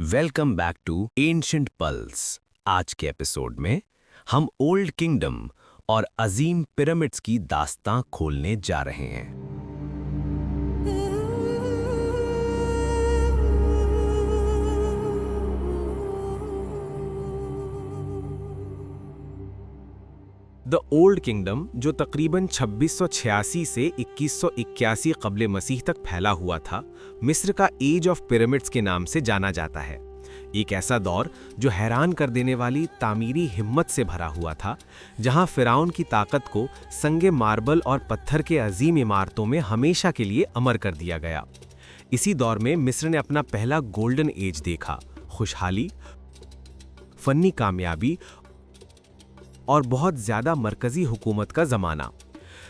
Welcome back to ancient pulse. आज के episode में हम ओल्ड किंगडम और अजीम पिरामिड्स की दास्तां खोलने जा रहे हैं। द ओल्ड किंगडम, जो तकरीबन 2686 से 2181 कब्ल मसीह तक फैला हुआ था, मिस्र का एज ऑफ पिरामिड्स के नाम से जाना जाता है। एक ऐसा दौर जो हैरान कर देने वाली तामीरी हिम्मत से भरा हुआ था, जहां फिरौन की ताकत को संगे मार्बल और पत्थर के अजीम इमारतों में हमेशा के लिए अमर कर दिया गया। इसी दौर में मिस्र ने अपना पहला गोल्डन एज देखा। खुशहाली, फन्नी कामयाबी और बहुत ज्यादा मरकजी हुकूमत का जमाना।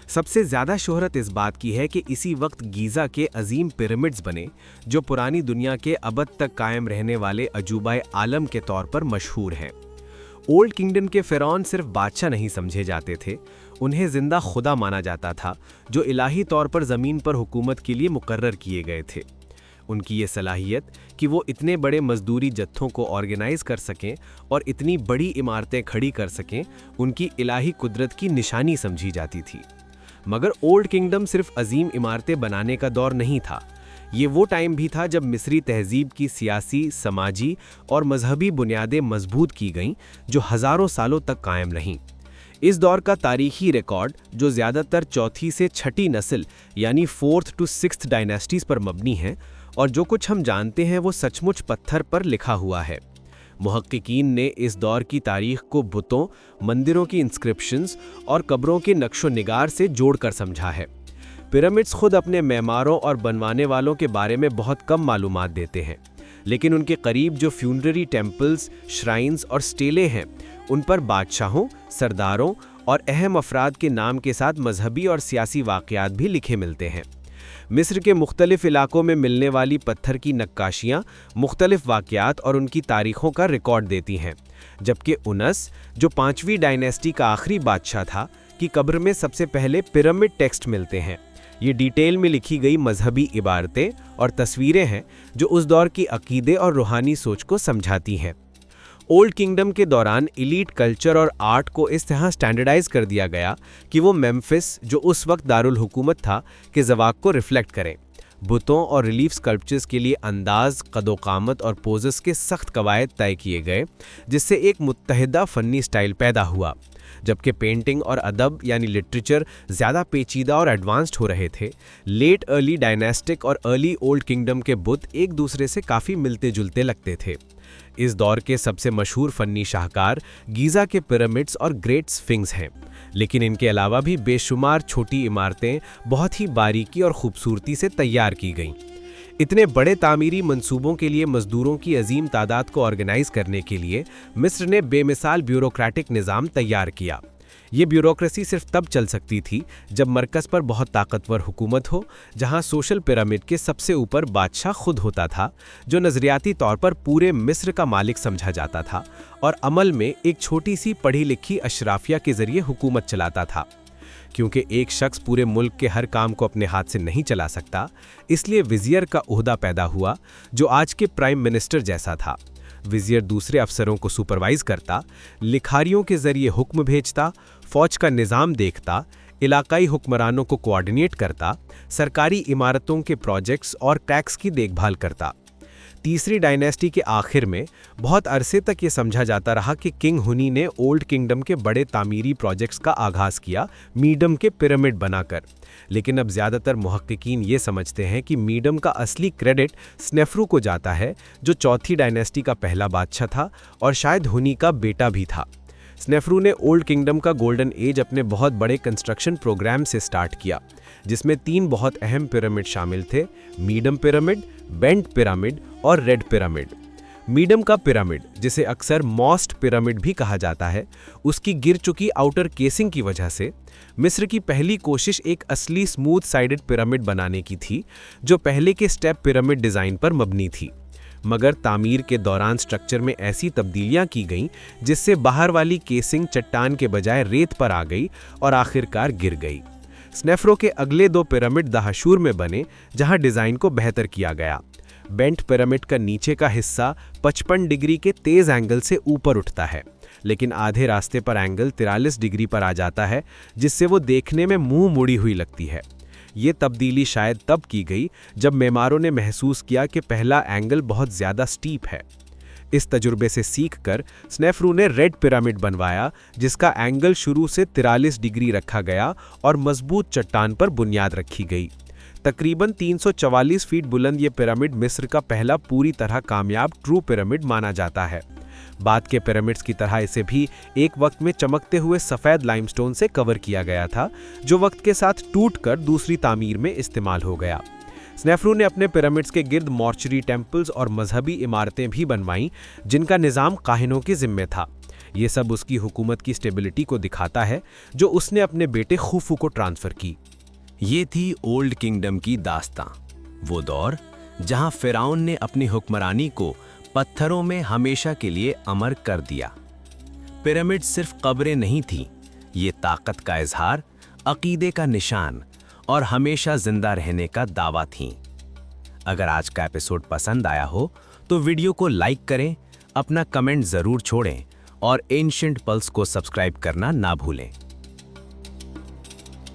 सबसे ज्यादा शोहरत इस बात की है कि इसी वक्त गीजा के अजीम पिरामिड्स बने, जो पुरानी दुनिया के अबद तक कायम रहने वाले अजूबाए आलम के तौर पर मशहूर हैं। ओल्ड किंगडम के फिरौन सिर्फ बादशाह नहीं समझे जाते थे, उन्हें जिंदा खुदा माना जाता था, जो इलाही तौर पर जमीन पर हुकूमत के लिए मुकर्रर किए गए थे। उनकी ये सलाहियत कि वो इतने बड़े मजदूरी जत्थों को ऑर्गेनाइज कर सकें और इतनी बड़ी इमारतें खड़ी कर सकें, उनकी इलाही कुदरत की निशानी समझी जाती थी। मगर ओल्ड किंगडम सिर्फ अजीम इमारतें बनाने का दौर नहीं था। ये वो टाइम भी था जब मिस्री तहजीब की सियासी, समाजी और मजहबी बुनियादें मजबूत की गईं, जो हज़ारों सालों तक कायम रहीं। इस दौर का तारीखी रिकॉर्ड, जो ज़्यादातर चौथी से छठी नस्ल यानी 4th to 6th डायनेस्टीज़ पर मबनी है, और जो कुछ हम जानते हैं वो सचमुच पत्थर पर लिखा हुआ है। मुहक्किकीन ने इस दौर की तारीख को बुतों, मंदिरों की इंस्क्रिप्शंस और कब्रों के नक्शो निगार से जोड़कर समझा है। पिरामिड्स खुद अपने मेमारों और बनवाने वालों के बारे में बहुत कम मालूमात देते हैं, लेकिन उनके करीब जो फ्यूनररी टेम्पल्स, श्राइन्स और स्टेले हैं, उन पर बादशाहों, सरदारों और अहम अफराद के नाम के साथ मजहबी और सियासी वाक़यात भी लिखे मिलते हैं। मिस्र के मुख्तलिफ इलाकों में मिलने वाली पत्थर की नक्काशियाँ मुख्तलिफ वाक़यात और उनकी तारीख़ों का रिकॉर्ड देती हैं, जबकि उनस, जो 5वीं डायनेस्टी का आखिरी बादशाह था, की कब्र में सबसे पहले पिरामिड टेक्स्ट मिलते हैं। ये डिटेल में लिखी गई मजहबी इबारतें और तस्वीरें हैं, जो उस दौर की अकीदे और रूहानी सोच को समझाती हैं। ओल्ड किंगडम के दौरान एलीट कल्चर और आर्ट को इस तरह स्टैंडर्डाइज कर दिया गया कि वो मेम्फिस, जो उस वक्त दारुल हुकूमत था, के ज़वाक को रिफ्लेक्ट करें। बुतों और रिलीफ स्कल्पचर्स के लिए अंदाज, कदो-कामत और पोजेस के सख्त कवायद तय किए गए, जिससे एक मुत्तहिदा फ़न्नी स्टाइल पैदा हुआ। जबकि पेंटिंग और अदब यानी लिटरेचर ज़्यादा पेचीदा और एडवांस्ड हो रहे थे, लेट अर्ली डायनेस्टिक और अर्ली ओल्ड किंगडम के बुत एक दूसरे से काफ़ी मिलते जुलते लगते थे। इस दौर के सबसे मशहूर फन्नी शाहकार गीज़ा के पिरामिड्स और ग्रेट स्फिंक्स हैं, लेकिन इनके अलावा भी बेशुमार छोटी इमारतें बहुत ही बारीकी और खूबसूरती से तैयार की गईं। इतने बड़े तामीरी मंसूबों के लिए मजदूरों की अजीम तादाद को ऑर्गेनाइज करने के लिए मिस्र ने बेमिसाल ब्यूरोक्रेटिक निज़ाम तैयार किया। ये ब्यूरोक्रेसी सिर्फ तब चल सकती थी जब मरकज़ पर बहुत ताकतवर हुकूमत हो, जहां सोशल पिरामिड के सबसे ऊपर बादशाह खुद होता था, जो नज़रियाती तौर पर पूरे मिस्र का मालिक समझा जाता था और अमल में एक छोटी सी पढ़ी लिखी अशराफिया के ज़रिए हुकूमत चलाता था। क्योंकि एक शख्स पूरे मुल्क के हर काम को अपने हाथ से नहीं चला सकता, इसलिए विज़ियर का ओहदा पैदा हुआ, जो आज के प्राइम मिनिस्टर जैसा था। विज़ियर दूसरे अफसरों को सुपरवाइज करता, लिखारियों के ज़रिए हुक्म भेजता, फ़ौज का निज़ाम देखता, इलाकाई हुक्मरानों को कोऑर्डिनेट करता, सरकारी इमारतों के प्रोजेक्ट्स और टैक्स की देखभाल करता। तीसरी डायनेस्टी के आखिर में बहुत अरसे तक ये समझा जाता रहा कि किंग हुनी ने ओल्ड किंगडम के बड़े तामीरी प्रोजेक्ट्स का आगाज़ किया, मीडम के पिरामिड बनाकर। लेकिन अब ज़्यादातर मुहक्किकीन ये समझते हैं कि मीडम का असली क्रेडिट स्नेफ्रू को जाता है, जो चौथी डायनेस्टी का पहला बादशाह था और शायद हुनी का बेटा भी था। स्नेफ्रू ने ओल्ड किंगडम का गोल्डन एज अपने बहुत बड़े कंस्ट्रक्शन प्रोग्राम से स्टार्ट किया, जिसमें 3 बहुत अहम पिरामिड शामिल थे: मीडम पिरामिड, बेंट पिरामिड और रेड पिरामिड। मीडम का पिरामिड, जिसे अक्सर मॉस्ट पिरामिड भी कहा जाता है, उसकी गिर चुकी आउटर केसिंग की वजह से मिस्र की पहली कोशिश एक असली स्मूथ साइडेड पिरामिड बनाने की थी, जो पहले के स्टेप पिरामिड डिज़ाइन पर मबनी थी। मगर तामीर के दौरान स्ट्रक्चर में ऐसी तब्दीलियां की गईं, जिससे बाहर वाली केसिंग चट्टान के बजाय रेत पर आ गई और आखिरकार गिर गई। स्नेफ्रो के अगले 2 पिरामिड दहाशूर में बने, जहां डिज़ाइन को बेहतर किया गया। बेंट पिरामिड का नीचे का हिस्सा 55 डिग्री के तेज एंगल से ऊपर उठता है, लेकिन आधे रास्ते पर एंगल 43 डिग्री पर आ जाता है, जिससे वो देखने में मुंह मुड़ी हुई लगती है। ये तब्दीली शायद तब की गई जब मेमारों ने महसूस किया कि पहला एंगल बहुत ज़्यादा स्टीप है। इस तजुर्बे से सीखकर स्नेफरू ने रेड पिरामिड बनवाया, जिसका एंगल शुरू से 43 डिग्री रखा गया और मजबूत चट्टान पर बुनियाद रखी गई। तकरीबन 344 फीट बुलंद ये पिरामिड मिस्र का पहला पूरी तरह कामयाब ट्रू पिरामिड माना जाता है। बाद के पिरामिड्स की तरह इसे भी एक वक्त में चमकते हुए सफ़ेद लाइमस्टोन से कवर किया गया था, जो वक्त के साथ टूटकर दूसरी तामीर में इस्तेमाल हो गया। स्नेफरू ने अपने पिरामिड्स के गिर्द मॉर्चरी टेम्पल्स और मजहबी इमारतें भी बनवाईं, जिनका निज़ाम काहिनों के ज़िम्मे था। ये सब उसकी हुकूमत की स्टेबिलिटी को दिखाता है, जो उसने अपने बेटे खुफू को ट्रांसफ़र की। ये थी ओल्ड किंगडम की दास्तां, वो दौर जहां फ़िरौन ने अपनी हुक्मरानी को पत्थरों में हमेशा के लिए अमर कर दिया। पिरामिड सिर्फ कब्रें नहीं थीं, ये ताकत का इजहार, अकीदे का निशान और हमेशा जिंदा रहने का दावा थीं। अगर आज का एपिसोड पसंद आया हो तो वीडियो को लाइक करें, अपना कमेंट ज़रूर छोड़ें और एंशिएंट पल्स को सब्सक्राइब करना ना भूलें।